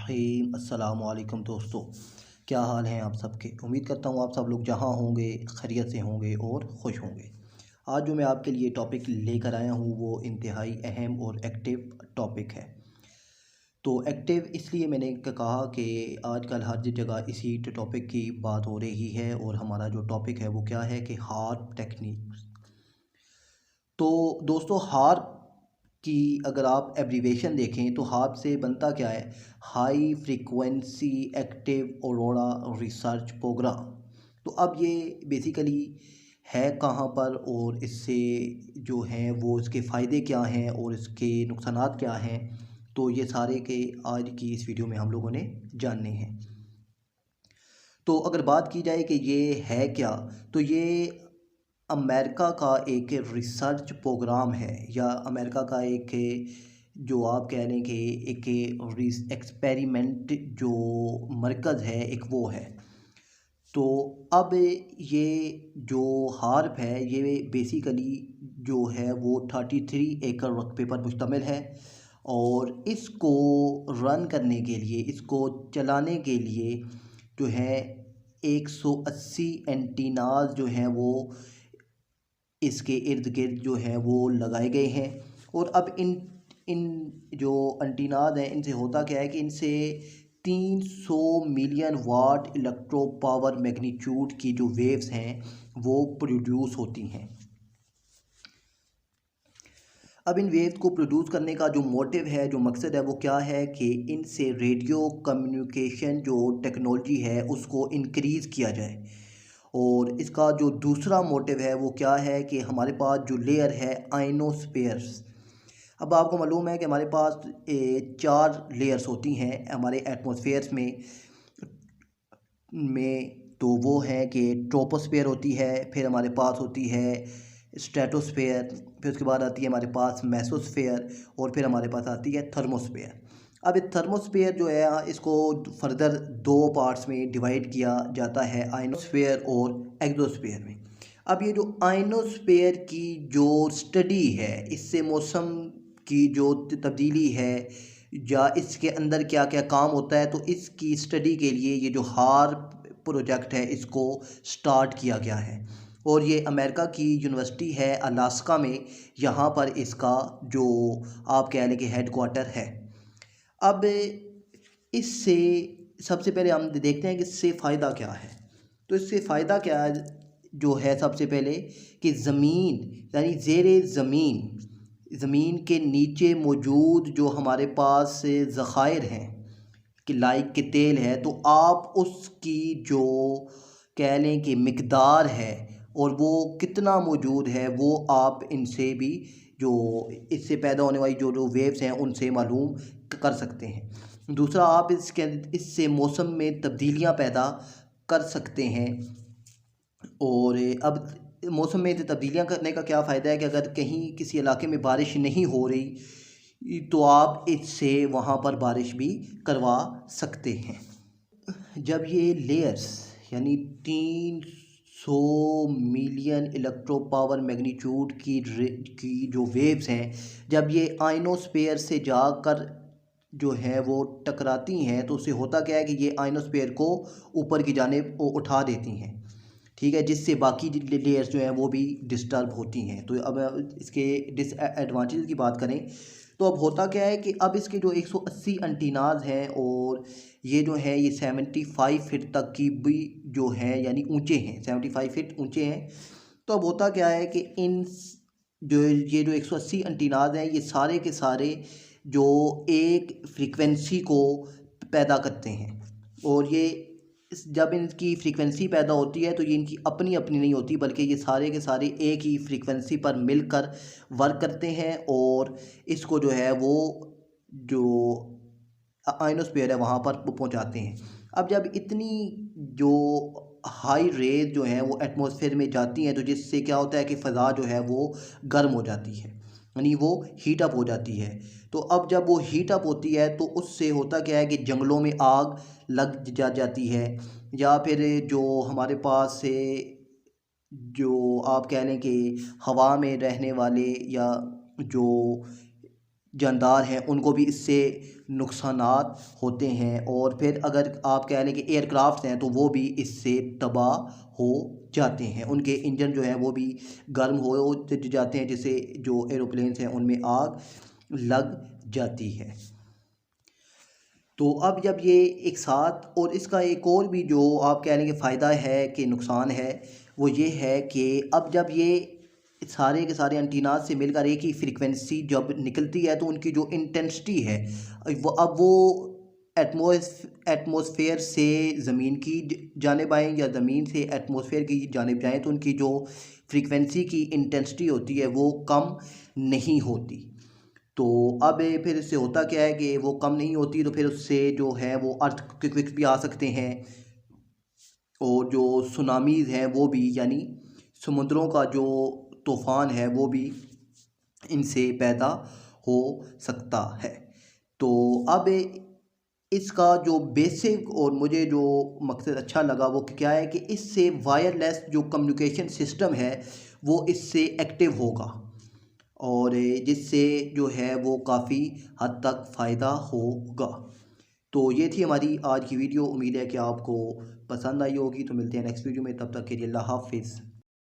रहीम अस्सलाम वालेकुम दोस्तों, क्या हाल हैं आप सबके। उम्मीद करता हूँ आप सब लोग जहाँ होंगे खैरियत से होंगे और खुश होंगे। आज जो मैं आपके लिए टॉपिक लेकर आया हूँ वो इंतहाई अहम और एक्टिव टॉपिक है। तो एक्टिव इसलिए मैंने कहा कि आजकल हर जगह इसी टॉपिक की बात हो रही है और हमारा जो टॉपिक है वो क्या है कि हार्प टेक्निक। तो दोस्तों, हार्प की अगर आप एब्रीवेशन देखें तो हार्प से बनता क्या है, high frequency active aurora research programme. तो अब ये बेसिकली है कहाँ पर और इससे जो हैं वो इसके फ़ायदे क्या हैं और इसके नुकसानात क्या हैं, तो ये सारे के आज की इस वीडियो में हम लोगों ने जानने हैं। तो अगर बात की जाए कि ये है क्या, तो ये अमेरिका का एक रिसर्च प्रोग्राम है या अमेरिका का एक जो आप कह लें कि एक एक्सपेरिमेंट जो मरकज़ है एक वो है। तो अब ये जो हार्प है ये बेसिकली जो है वो 33 एकड़ रकबे पर मुश्तमिल है और इसको रन करने के लिए, इसको चलाने के लिए जो है 180 एंटीनाज जो हैं वो इसके इर्द गिर्द जो है वो लगाए गए हैं। और अब इन इन जो एंटीनाज हैं इनसे होता क्या है कि इनसे 300 मिलियन वाट इलेक्ट्रो पावर मैग्नीट्यूड की जो वेव्स हैं वो प्रोड्यूस होती हैं। अब इन वेव्स को प्रोड्यूस करने का जो मोटिव है, जो मकसद है वो क्या है कि इनसे रेडियो कम्युनिकेशन जो टेक्नोलॉजी है उसको इंक्रीज़ किया जाए। और इसका जो दूसरा मोटिव है वो क्या है कि हमारे पास जो लेयर है आयनोस्फेयर्स। अब आपको मालूम है कि हमारे पास 4 लेयर्स होती हैं हमारे एटमॉस्फेयर्स में। तो वो है कि ट्रोपोस्फेयर होती है, फिर हमारे पास होती है स्ट्रेटोस्फेयर, फिर उसके बाद आती है हमारे पास मेसोस्फेयर और फिर हमारे पास आती है थर्मोस्फेयर। अब ये थर्मोस्फेयर जो है इसको फर्दर 2 पार्ट्स में डिवाइड किया जाता है, आयनोस्फेयर और एक्सोस्फेयर में। अब ये जो आयनोस्फेयर की जो स्टडी है, इससे मौसम की जो तब्दीली है या इसके अंदर क्या क्या काम होता है, तो इसकी स्टडी के लिए ये जो हार्प प्रोजेक्ट है इसको स्टार्ट किया गया है। और ये अमेरिका की यूनिवर्सिटी है अलास्का में, यहाँ पर इसका जो आप कह लें कि हेड क्वार्टर है। अब इससे सबसे पहले हम देखते हैं कि इससे फ़ायदा क्या है। तो इससे फ़ायदा क्या जो है, सबसे पहले कि ज़मीन यानी ज़ेरे ज़मीन के नीचे मौजूद जो हमारे पास ज़खायर हैं कि लाइक के तेल है, तो आप उसकी जो कह लें कि मिकदार है और वो कितना मौजूद है वो आप इनसे भी जो इससे पैदा होने वाली जो वेव्स हैं उनसे मालूम कर सकते हैं। दूसरा, आप इससे मौसम में तब्दीलियां पैदा कर सकते हैं। और अब मौसम में तब्दीलियां करने का क्या फ़ायदा है कि अगर कहीं किसी इलाके में बारिश नहीं हो रही तो आप इससे वहाँ पर बारिश भी करवा सकते हैं। जब ये लेयर्स यानी 300 मिलियन इलेक्ट्रो पावर मैग्नीट्यूड की जो वेव्स हैं, जब ये आयनोस्फेयर से जाकर जो है वो टकराती हैं तो उससे होता क्या है कि ये आयनोस्फेयर को ऊपर की जानिब उठा देती हैं, ठीक है, जिससे बाकी लेयर्स जो हैं वो भी डिस्टर्ब होती हैं। तो अब इसके डिसएडवांटेज की बात करें तो अब होता क्या है कि अब इसके जो 180 एंटीनाज हैं और ये जो है ये 75 फीट तक की भी जो हैं यानी ऊंचे हैं, 75 फीट ऊंचे हैं। तो अब होता क्या है कि इन जो ये जो 180 एंटीनाज हैं ये सारे के सारे जो एक फ्रीक्वेंसी को पैदा करते हैं। और ये जब इनकी फ्रीक्वेंसी पैदा होती है तो ये इनकी अपनी अपनी नहीं होती, बल्कि ये सारे के सारे एक ही फ्रीक्वेंसी पर मिलकर वर्क करते हैं और इसको जो है वो जो आयनोस्फीयर है वहाँ पर पहुँचाते हैं। अब जब इतनी जो हाई रेज जो हैं वो एटमॉस्फेयर में जाती हैं तो जिससे क्या होता है कि फ़ज़ा जो है वो गर्म हो जाती है, यानी वो हीट अप हो जाती है। तो अब जब वो हीट अप होती है तो उससे होता क्या है कि जंगलों में आग लग जाती है, या फिर जो हमारे पास से जो आप कह लें कि हवा में रहने वाले या जो जानदार हैं उनको भी इससे नुकसानात होते हैं। और फिर अगर आप कह लें कि एयरक्राफ्ट हैं तो वो भी इससे तबाह हो जाते हैं, उनके इंजन जो हैं वो भी गर्म हो जाते हैं, जिससे जो एरोप्लेन्स हैं उनमें आग लग जाती है। तो अब जब ये एक साथ, और इसका एक और भी जो आप कह लेंगे फ़ायदा है कि नुकसान है, वो ये है कि अब जब ये सारे के सारे एंटीनाज से मिलकर एक ही फ्रीक्वेंसी जब निकलती है तो उनकी जो इंटेंसिटी है वो एटमॉस्फेयर से ज़मीन की जानिब आएँ या ज़मीन से एटमॉस्फेयर की जानिब जाएँ तो उनकी जो फ्रीक्वेंसी की इंटेंसिटी होती है वो कम नहीं होती। तो अब फिर इससे होता क्या है कि वो कम नहीं होती, तो फिर उससे जो है वो अर्थक्वेक्स भी आ सकते हैं, और जो सुनामीज़ हैं वो भी, यानी समुद्रों का जो तूफ़ान है वो भी इनसे पैदा हो सकता है। तो अब इसका जो बेसिक और मुझे जो मकसद अच्छा लगा वो क्या है कि इससे वायरलेस जो कम्युनिकेशन सिस्टम है वो इससे एक्टिव होगा, और जिससे जो है वो काफ़ी हद तक फ़ायदा होगा। तो ये थी हमारी आज की वीडियो, उम्मीद है कि आपको पसंद आई होगी। तो मिलते हैं नेक्स्ट वीडियो में, तब तक के लिए अल्लाह हाफ़िज़।